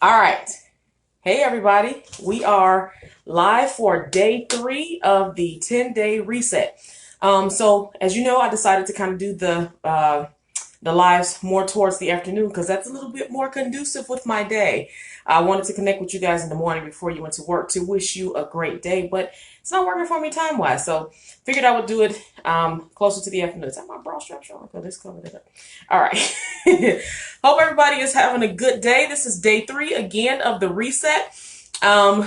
All right. Hey, everybody. We are live for day 3 of the 10-day reset. So as you know, I decided to kind of do the lives more towards the afternoon because that's a little bit more conducive with my day. I wanted to connect with you guys in the morning before you went to work to wish you a great day, but it's not working for me time-wise. So figured I would do it closer to the afternoon. Is that my bra strap on? Okay, let's cover it up. All right. Hope everybody is having a good day. This is day 3 again of the reset.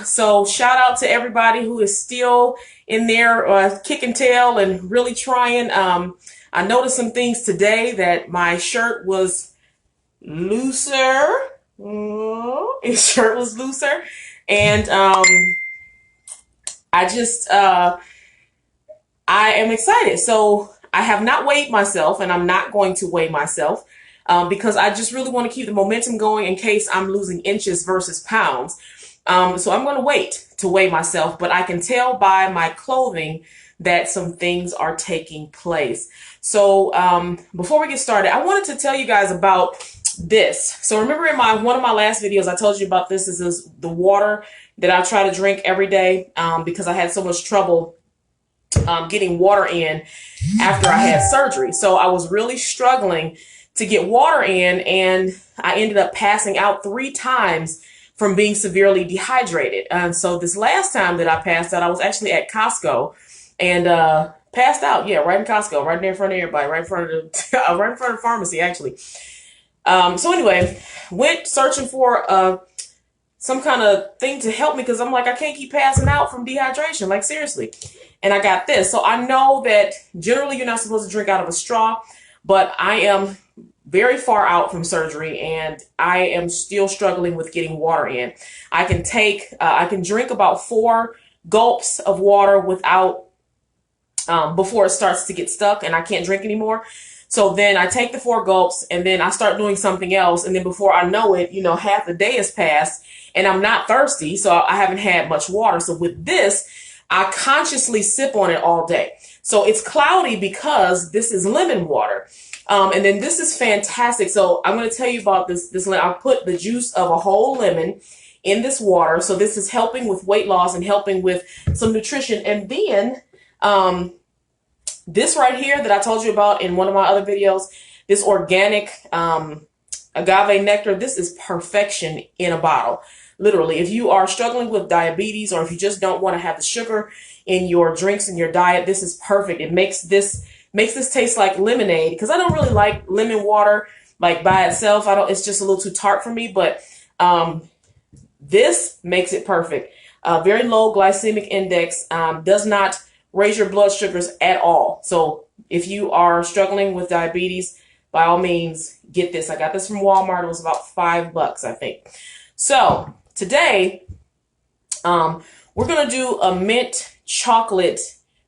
So shout out to everybody who is still in there kicking tail and really trying. I noticed some things today that my shirt was looser. His shirt was looser. And I am excited. So I have not weighed myself, and I'm not going to weigh myself because I just really want to keep the momentum going in case I'm losing inches versus pounds. So I'm going to wait to weigh myself, but I can tell by my clothing that some things are taking place. So before we get started, I wanted to tell you guys about this. So remember in one of my last videos, I told you about this. This is the water that I try to drink every day because I had so much trouble getting water in after I had surgery. So I was really struggling to get water in, and I ended up passing out 3 times from being severely dehydrated. And so this last time that I passed out, I was actually at Costco and passed out. Yeah, right in Costco, right there in front of everybody, right in front of the pharmacy, actually. So anyway, went searching for some kind of thing to help me because I'm like, I can't keep passing out from dehydration, like seriously. And I got this. So I know that generally you're not supposed to drink out of a straw, but I am very far out from surgery and I am still struggling with getting water in. I can drink about 4 gulps of water without, before it starts to get stuck and I can't drink anymore. So then I take the 4 gulps and then I start doing something else. And then before I know it, half the day has passed and I'm not thirsty. So I haven't had much water. So with this, I consciously sip on it all day. So it's cloudy because this is lemon water. And then this is fantastic. So I'm going to tell you about this. I put the juice of a whole lemon in this water. So this is helping with weight loss and helping with some nutrition. And then this right here that I told you about in one of my other videos, this organic agave nectar, this is perfection in a bottle. Literally, if you are struggling with diabetes or if you just don't want to have the sugar in your drinks and your diet, this is perfect. It makes this taste like lemonade because I don't really like lemon water like by itself. It's just a little too tart for me, but this makes it perfect. Very low glycemic index, does not raise your blood sugars at all. So if you are struggling with diabetes, by all means, get this. I got this from Walmart. It was about $5, I think. So today, we're going to do a mint chocolate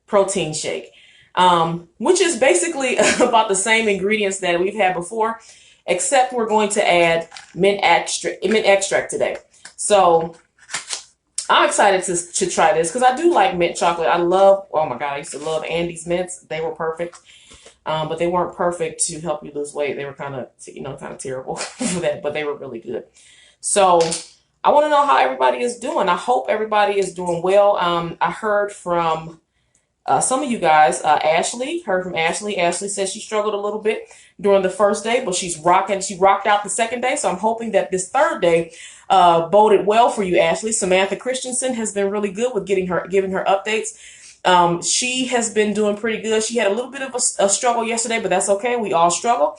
protein shake, which is basically about the same ingredients that we've had before, except we're going to add mint extract today. So I'm excited to try this because I do like mint chocolate. Oh my God, I used to love Andes mints. They were perfect. But they weren't perfect to help you lose weight. They were kind of terrible for that, but they were really good. So I want to know how everybody is doing. I hope everybody is doing well. I heard from some of you guys. Ashley heard from Ashley. Ashley says she struggled a little bit during the first day, but she rocked out the second day. So I'm hoping that this third day boded well for you, Ashley. Samantha Christensen has been really good with giving her updates. She has been doing pretty good. She had a little bit of a struggle yesterday, but that's okay. We all struggle.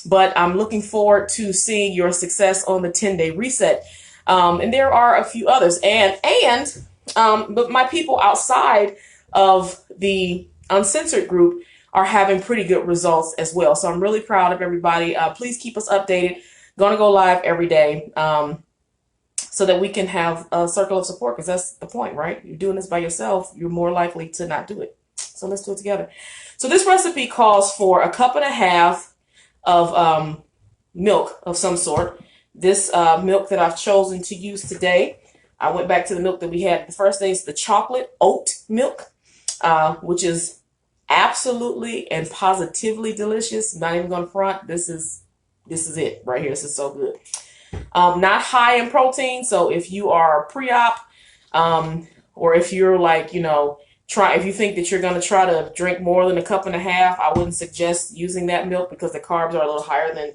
But I'm looking forward to seeing your success on the 10-day reset. And there are a few others. But my people outside of the Uncensored group are having pretty good results as well. So I'm really proud of everybody. Please keep us updated. Gonna go live every day so that we can have a circle of support, because that's the point, right? You're doing this by yourself, you're more likely to not do it. So let's do it together. So this recipe calls for 1.5 cups of milk of some sort. This milk that I've chosen to use today, I went back to the milk that we had the first day. It's the chocolate oat milk, which is absolutely and positively delicious. Not even gonna front. This is it right here. This is so good. not high in protein. So if you are pre-op, or if you're like, if you think that you're going to try to drink more than a cup and a half, I wouldn't suggest using that milk because the carbs are a little higher than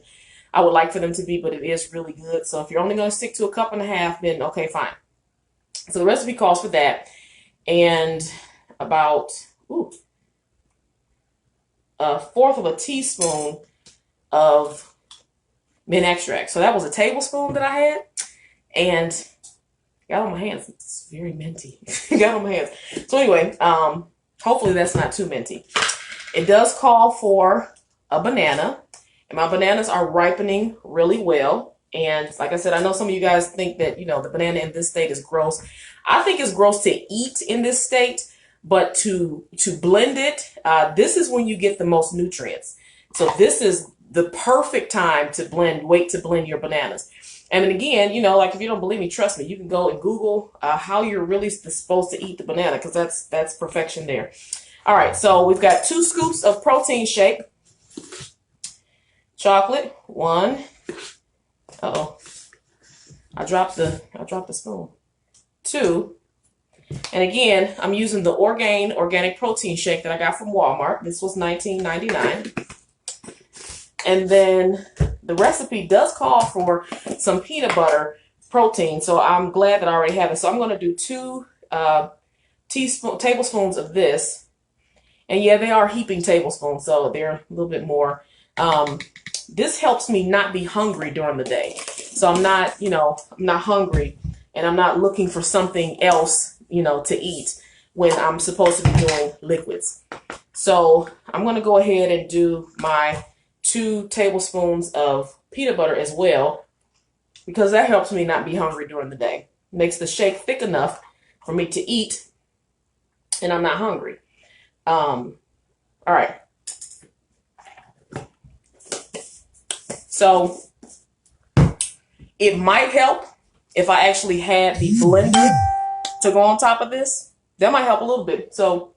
I would like for them to be, but it is really good. So if you're only going to stick to a cup and a half, then okay, fine. So the recipe calls for that. And about a fourth of a teaspoon of mint extract. So that was a tablespoon that I had, and got on my hands. It's very minty. Got on my hands. So anyway, hopefully that's not too minty. It does call for a banana, and my bananas are ripening really well. And like I said, I know some of you guys think that, the banana in this state is gross. I think it's gross to eat in this state, but to blend it, this is when you get the most nutrients. So this is the perfect time to wait to blend your bananas. And then again, like if you don't believe me, trust me, you can go and Google how you're really supposed to eat the banana, because that's perfection there. All right, so we've got 2 scoops of protein shake. Chocolate, 1. Uh-oh. I dropped the spoon. 2. And again, I'm using the Orgain organic protein shake that I got from Walmart. This was $19.99. And then the recipe does call for some peanut butter protein, so I'm glad that I already have it. So I'm going to do 2 tablespoons of this. And yeah, they are heaping tablespoons, so they're a little bit more. This helps me not be hungry during the day. So I'm not, I'm not hungry, and I'm not looking for something else, to eat when I'm supposed to be doing liquids. So I'm going to go ahead and do my 2 tablespoons of peanut butter as well, because that helps me not be hungry during the day. Makes the shake thick enough for me to eat, and I'm not hungry. All right. So it might help if I actually had the blender to go on top of this. That might help a little bit. So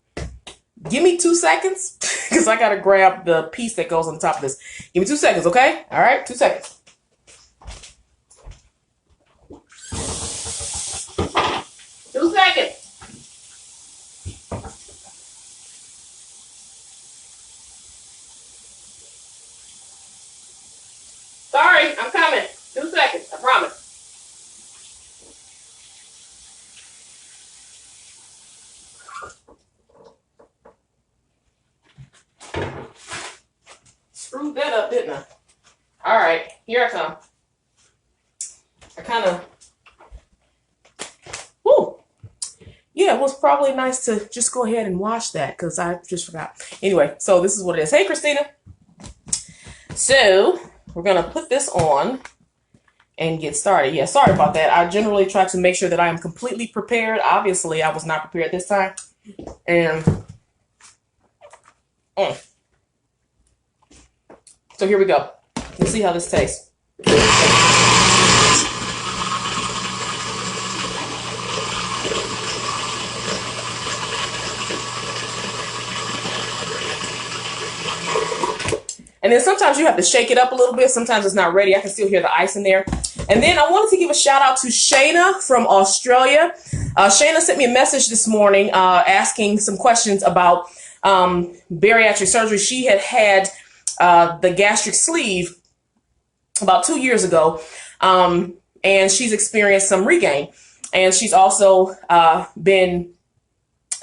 give me 2 seconds, because I got to grab the piece that goes on top of this. Give me 2 seconds, okay? All right, 2 seconds. Sorry, I'm coming. 2 seconds, I promise. Screwed that up, didn't I? All right, here I come. I kind of, yeah, it was probably nice to just go ahead and wash that, because I just forgot. Anyway, so this is what it is. Hey, Christina. So we're going to put this on and get started. Yeah, sorry about that. I generally try to make sure that I am completely prepared. Obviously, I was not prepared this time. And so here we go. Let's see how this tastes. And then sometimes you have to shake it up a little bit. Sometimes it's not ready. I can still hear the ice in there. And then I wanted to give a shout out to Shayna from Australia. Shayna sent me a message this morning asking some questions about bariatric surgery. She had the gastric sleeve about 2 years ago, and she's experienced some regain. And she's also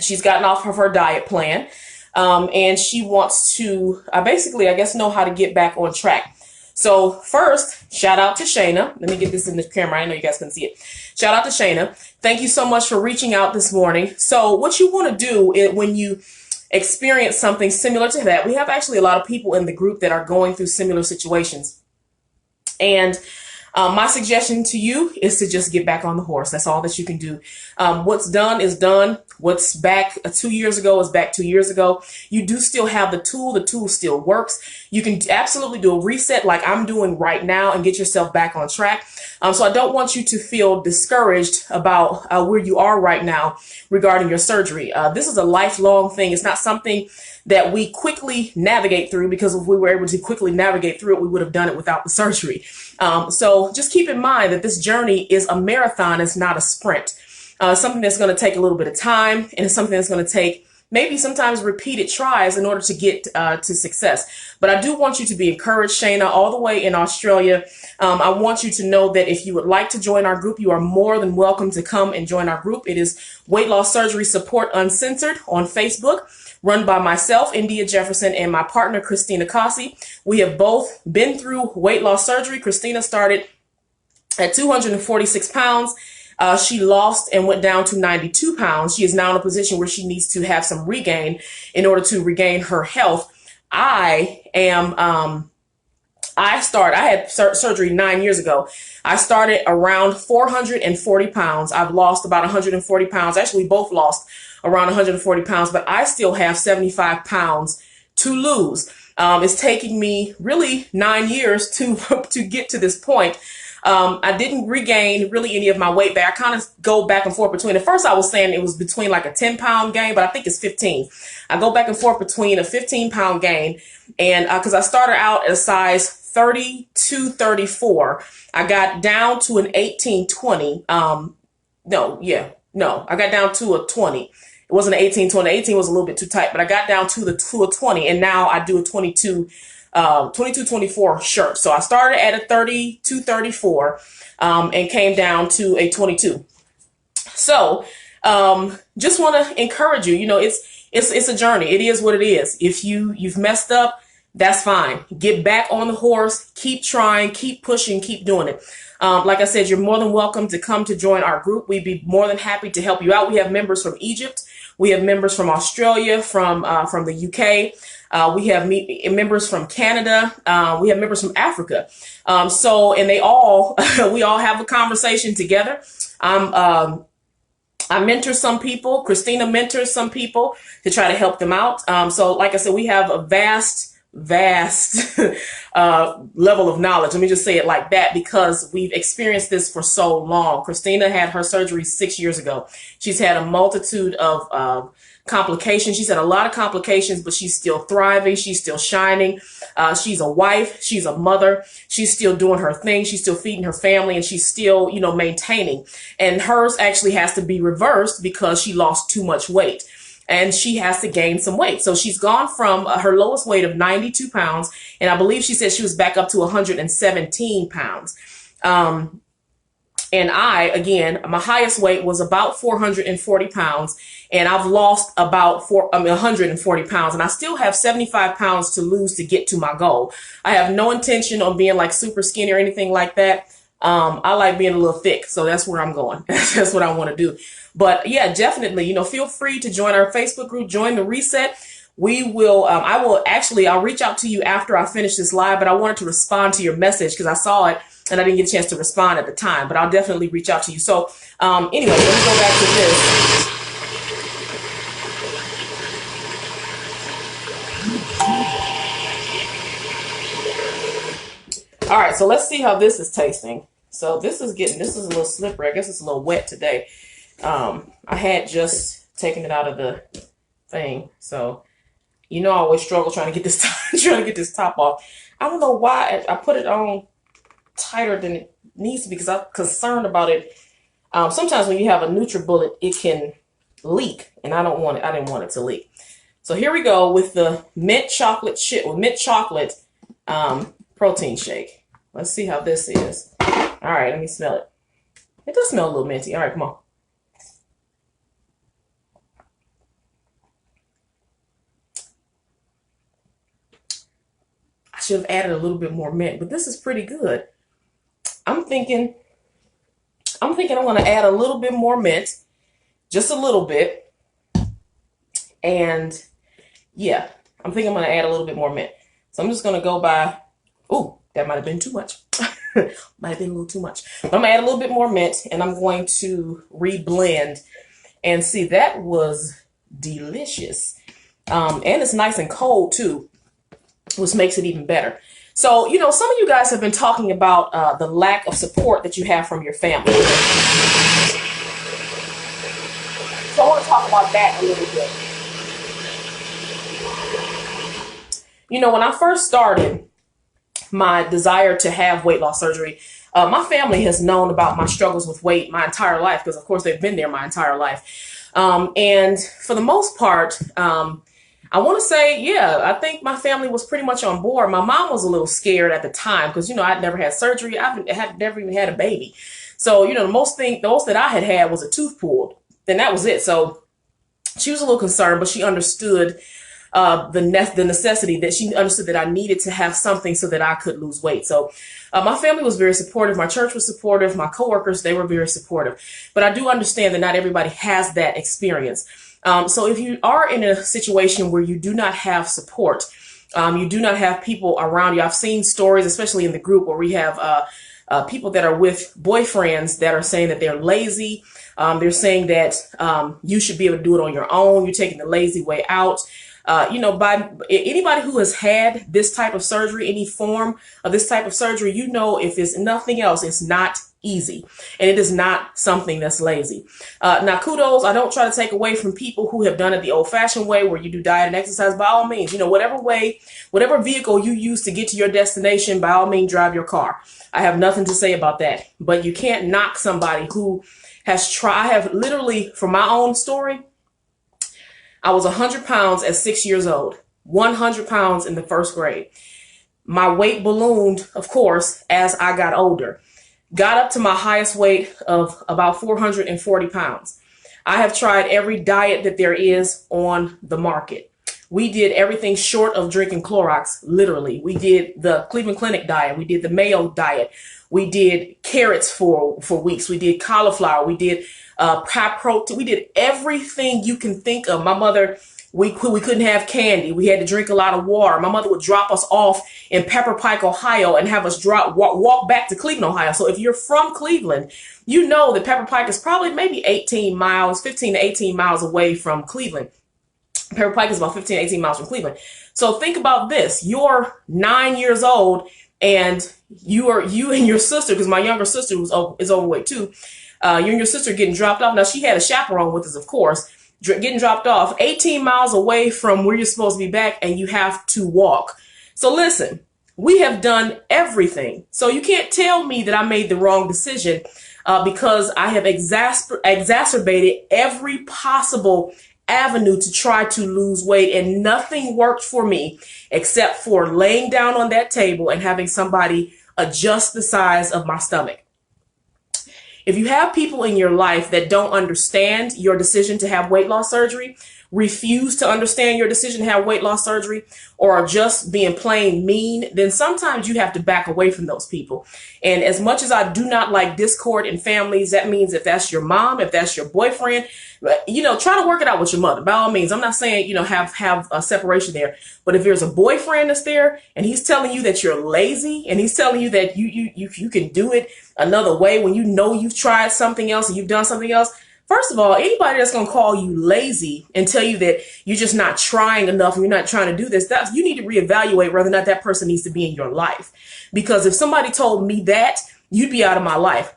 she's gotten off of her diet plan. And she wants to basically, I guess, know how to get back on track. So first, shout out to Shayna. Let me get this in the camera. I know you guys can see it. Shout out to Shayna. Thank you so much for reaching out this morning. So what you want to do is, when you experience something similar to that, we have actually a lot of people in the group that are going through similar situations. And my suggestion to you is to just get back on the horse. That's all that you can do. What's done is done. What's back 2 years ago is back 2 years ago. You do still have the tool. The tool still works. You can absolutely do a reset like I'm doing right now and get yourself back on track. So I don't want you to feel discouraged about where you are right now regarding your surgery. This is a lifelong thing. It's not something that we quickly navigate through, because if we were able to quickly navigate through it, we would have done it without the surgery. So just keep in mind that this journey is a marathon. It's not a sprint. Something that's going to take a little bit of time, and it's something that's going to take maybe sometimes repeated tries in order to get to success. But I do want you to be encouraged, Shayna, all the way in Australia. I want you to know that if you would like to join our group, you are more than welcome to come and join our group. It is Weight Loss Surgery Support Uncensored on Facebook, run by myself, India Jefferson, and my partner, Christina Kasi. We have both been through weight loss surgery. Christina started at 246 pounds. She lost and went down to 92 pounds. She is now in a position where she needs to have some regain in order to regain her health. I had surgery 9 years ago. I started around 440 pounds. I've lost about 140 pounds. Actually, we both lost around 140 pounds, but I still have 75 pounds to lose. It's taking me really 9 years to get to this point. I didn't regain really any of my weight back. I kind of go back and forth between. At first, I was saying it was between like a 10-pound gain, but I think it's 15. I go back and forth between a 15-pound gain, and because I started out at a size 32, 34, I got down to an 18, 20. I got down to a 20. It wasn't an 18, 20. 18 was a little bit too tight, but I got down to a 20, and now I do a 22. 24 shirt. So I started at a 32, 34, and came down to a 22. So, just want to encourage you, it's a journey. It is what it is. If you've messed up, that's fine. Get back on the horse, keep trying, keep pushing, keep doing it. Like I said, you're more than welcome to come to join our group. We'd be more than happy to help you out. We have members from Egypt. We have members from Australia, from the UK. We have members from Canada. We have members from Africa. And we all have a conversation together. I mentor some people. Christina mentors some people to try to help them out. So like I said, we have a vast level of knowledge. Let me just say it like that, because we've experienced this for so long. Christina had her surgery 6 years ago. She's had a multitude of complications. She's had a lot of complications, but she's still thriving. She's still shining. She's a wife. She's a mother. She's still doing her thing. She's still feeding her family, and she's still, maintaining. And hers actually has to be reversed because she lost too much weight, and she has to gain some weight. So she's gone from her lowest weight of 92 pounds, and I believe she said she was back up to 117 pounds. And my highest weight was about 440 pounds, and I've lost about 140 pounds, and I still have 75 pounds to lose to get to my goal. I have no intention on being like super skinny or anything like that. I like being a little thick, so that's where I'm going. That's what I want to do. But yeah, definitely, feel free to join our Facebook group, join the reset. We will, I'll reach out to you after I finish this live, but I wanted to respond to your message because I saw it and I didn't get a chance to respond at the time, but I'll definitely reach out to you. So anyway, let me go back to this. All right, so let's see how this is tasting. So this is a little slippery. I guess it's a little wet today. I had just taken it out of the thing. So, I always struggle trying to get this top off. I don't know why I put it on tighter than it needs to be, because I'm concerned about it. Sometimes when you have a NutriBullet, it can leak, and I didn't want it to leak. So here we go with the mint chocolate protein shake. Let's see how this is. All right, let me smell it. It does smell a little minty. All right, come on. I should have added a little bit more mint, but this is pretty good. I'm thinking I'm going to add a little bit more mint, just a little bit. And yeah, I'm thinking I'm going to add a little bit more mint. So I'm just going to go by, ooh, that might have been too much. Might have been a little too much. But I'm going to add a little bit more mint, and I'm going to reblend. And see, that was delicious. And it's nice and cold too, which makes it even better. So, some of you guys have been talking about the lack of support that you have from your family. So I want to talk about that a little bit. When I first started my desire to have weight loss surgery, my family has known about my struggles with weight my entire life because, of course, they've been there my entire life. And for the most part, I want to say, yeah, I think my family was pretty much on board. My mom was a little scared at the time because, I'd never had surgery. I've never even had a baby. So, the most that I had was a tooth pulled. And that was it. So she was a little concerned, but she understood the necessity, that she understood that I needed to have something so that I could lose weight. So my family was very supportive. My church was supportive. My coworkers, they were very supportive. But I do understand that not everybody has that experience. So if you are in a situation where you do not have support, you do not have people around you. I've seen stories, especially in the group, where we have people that are with boyfriends that are saying that they're lazy. They're saying that you should be able to do it on your own. You're taking the lazy way out. By anybody who has had this type of surgery, any form of this type of surgery, if it's nothing else, it's not easy, and it is not something that's lazy. Now, kudos. I don't try to take away from people who have done it the old-fashioned way, where you do diet and exercise. By all means, whatever vehicle you use to get to your destination, by all means, drive your car. I have nothing to say about that, but you can't knock somebody who has tried. I have literally, from my own story, I was 100 pounds at 6 years old, 100 pounds in the first grade. My weight ballooned, of course, as I got older. Got up to my highest weight of about 440 pounds. I have tried every diet that there is on the market. We did everything short of drinking Clorox, literally. We did the Cleveland Clinic diet. We did the Mayo diet. We did carrots for weeks. We did cauliflower. We did high protein. We did everything you can think of. My mother, we couldn't have candy. We had to drink a lot of water. My mother would drop us off in Pepper Pike, Ohio, and have us walk back to Cleveland, Ohio. So if you're from Cleveland, you know that Pepper Pike is probably maybe 15 to 18 miles away from Cleveland. Pepper Pike is about 15 to 18 miles from Cleveland. So think about this. You're 9 years old, and you and your sister, because my younger sister is overweight too. You and your sister getting dropped off. Now, she had a chaperone with us, of course, getting dropped off 18 miles away from where you're supposed to be back, and you have to walk. So listen, we have done everything. So you can't tell me that I made the wrong decision because I have exacerbated every possible avenue to try to lose weight, and nothing worked for me except for laying down on that table and having somebody adjust the size of my stomach. If you have people in your life that don't understand your decision to have weight loss surgery, refuse to understand your decision to have weight loss surgery, or are just being plain mean, then sometimes you have to back away from those people. And as much as I do not like discord in families, that means if that's your mom, if that's your boyfriend, try to work it out with your mother. By all means, I'm not saying, have a separation there. But if there's a boyfriend that's there and he's telling you that you're lazy, and he's telling you that you can do it another way when you've tried something else and you've done something else. First of all, anybody that's going to call you lazy and tell you that you're just not trying enough and you're not trying to do this, you need to reevaluate whether or not that person needs to be in your life. Because if somebody told me that, you'd be out of my life.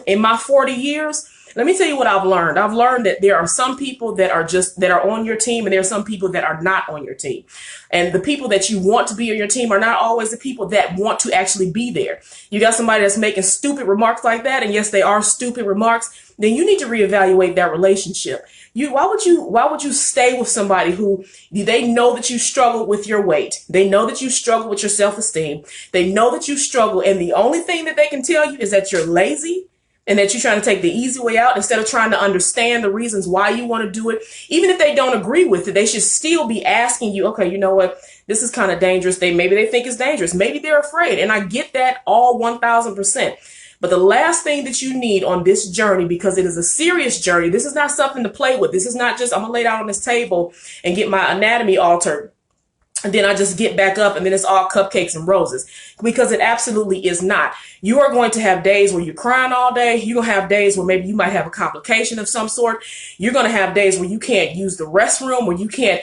In my 40 years, let me tell you what I've learned. I've learned that there are some people that are on your team, and there are some people that are not on your team. And the people that you want to be on your team are not always the people that want to actually be there. You got somebody that's making stupid remarks like that, and yes, they are stupid remarks, then you need to reevaluate that relationship. Why would you stay with somebody who they know that you struggle with your weight? They know that you struggle with your self-esteem. They know that you struggle, and the only thing that they can tell you is that you're lazy and that you're trying to take the easy way out instead of trying to understand the reasons why you want to do it. Even if they don't agree with it, they should still be asking you, okay, you know what? This is kind of dangerous. Maybe they think it's dangerous. Maybe they're afraid. And I get that all 1000%. But the last thing that you need on this journey, because it is a serious journey, this is not something to play with. This is not just, I'm going to lay down on this table and get my anatomy altered, and then I just get back up and then it's all cupcakes and roses, because it absolutely is not. You are going to have days where you're crying all day. You're going to have days where maybe you might have a complication of some sort. You're going to have days where you can't use the restroom, where you can't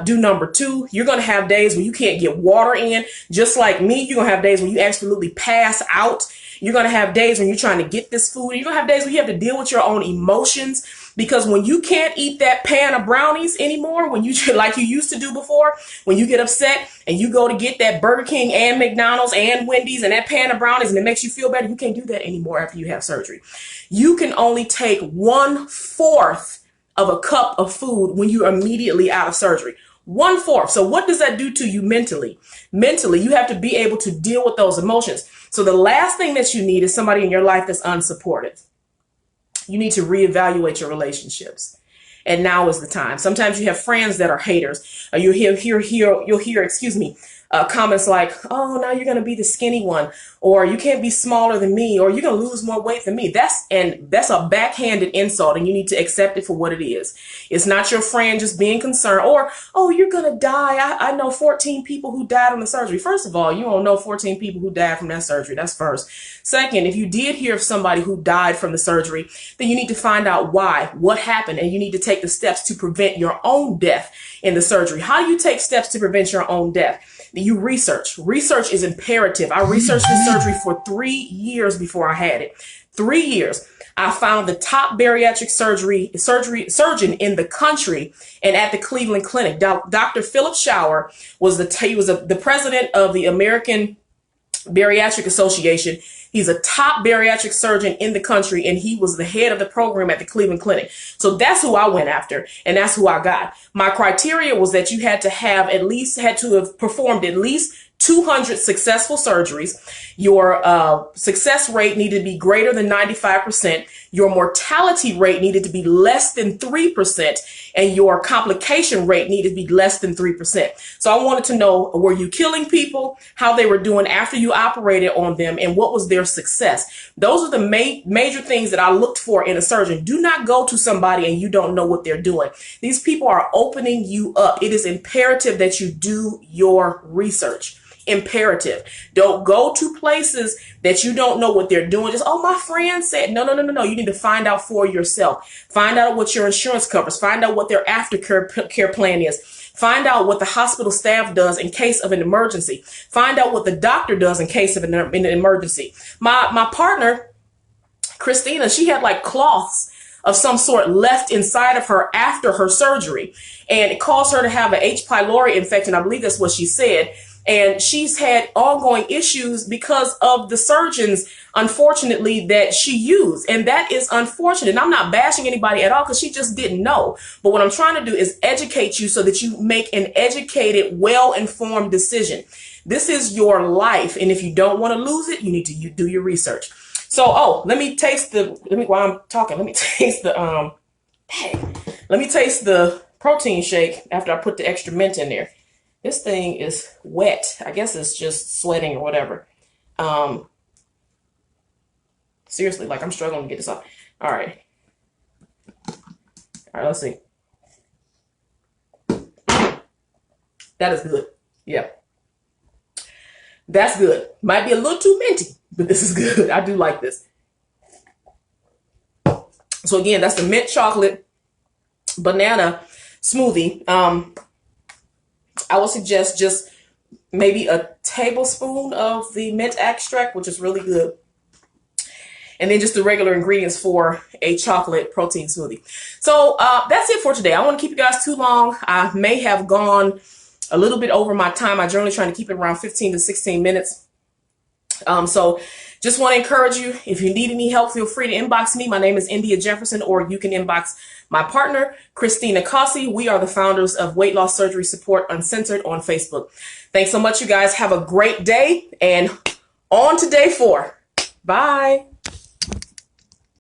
do number 2. You're going to have days where you can't get water in. Just like me, you're going to have days where you absolutely pass out. You're going to have days when you're trying to get this food. You're going to have days where you have to deal with your own emotions. Because when you can't eat that pan of brownies anymore, when you like you used to do before, when you get upset and you go to get that Burger King and McDonald's and Wendy's and that pan of brownies and it makes you feel better, you can't do that anymore after you have surgery. You can only take 1/4 of a cup of food when you're immediately out of surgery. 1/4. So what does that do to you mentally? Mentally, you have to be able to deal with those emotions. So the last thing that you need is somebody in your life that's unsupportive. You need to reevaluate your relationships. And now is the time. Sometimes you have friends that are haters. You'll hear, comments like, oh, now you're going to be the skinny one, or you can't be smaller than me, or you're going to lose more weight than me. That's a backhanded insult, and you need to accept it for what it is. It's not your friend just being concerned, or, oh, you're going to die. I know 14 people who died from the surgery. First of all, you don't know 14 people who died from that surgery. That's first. Second, if you did hear of somebody who died from the surgery, then you need to find out why, what happened, and you need to take the steps to prevent your own death in the surgery. How do you take steps to prevent your own death? You research. Research is imperative. I researched this surgery for 3 years before I had it. 3 years. I found the top bariatric surgeon in the country and at the Cleveland Clinic. Dr. Philip Schauer was the president of the American Bariatric Association. He's a top bariatric surgeon in the country, and he was the head of the program at the Cleveland Clinic. So that's who I went after, and that's who I got. My criteria was that you had to have performed at least 200 successful surgeries. Your success rate needed to be greater than 95%. Your mortality rate needed to be less than 3%, and your complication rate needed to be less than 3%. So I wanted to know, were you killing people, how they were doing after you operated on them, and what was their success? Those are the major things that I looked for in a surgeon. Do not go to somebody and you don't know what they're doing. These people are opening you up. It is imperative that you do your research. Imperative. Don't go to places that you don't know what they're doing. Just, oh, my friend said, no. You need to find out for yourself. Find out what your insurance covers. Find out what their aftercare plan is. Find out what the hospital staff does in case of an emergency. Find out what the doctor does in case of an emergency. My partner, Christina, she had like cloths of some sort left inside of her after her surgery, and it caused her to have an H. pylori infection. I believe that's what she said. And she's had ongoing issues because of the surgeons, unfortunately, that she used. And that is unfortunate. And I'm not bashing anybody at all because she just didn't know. But what I'm trying to do is educate you so that you make an educated, well-informed decision. This is your life. And if you don't want to lose it, you need to do your research. So, while I'm talking, let me taste the protein shake after I put the extra mint in there. This thing is wet. I guess it's just sweating or whatever. Seriously, like I'm struggling to get this off. All right, let's see. That is good. Yeah. That's good. Might be a little too minty, but this is good. I do like this. So again, that's the mint chocolate banana smoothie. I would suggest just maybe a tablespoon of the mint extract, which is really good. And then just the regular ingredients for a chocolate protein smoothie. So that's it for today. I don't want to keep you guys too long. I may have gone a little bit over my time. I generally try to keep it around 15 to 16 minutes. So just want to encourage you, if you need any help, feel free to inbox me. My name is India Jefferson, or you can inbox my partner, Christina Cossey. We are the founders of Weight Loss Surgery Support Uncensored on Facebook. Thanks so much, you guys. Have a great day, and on to day 4. Bye.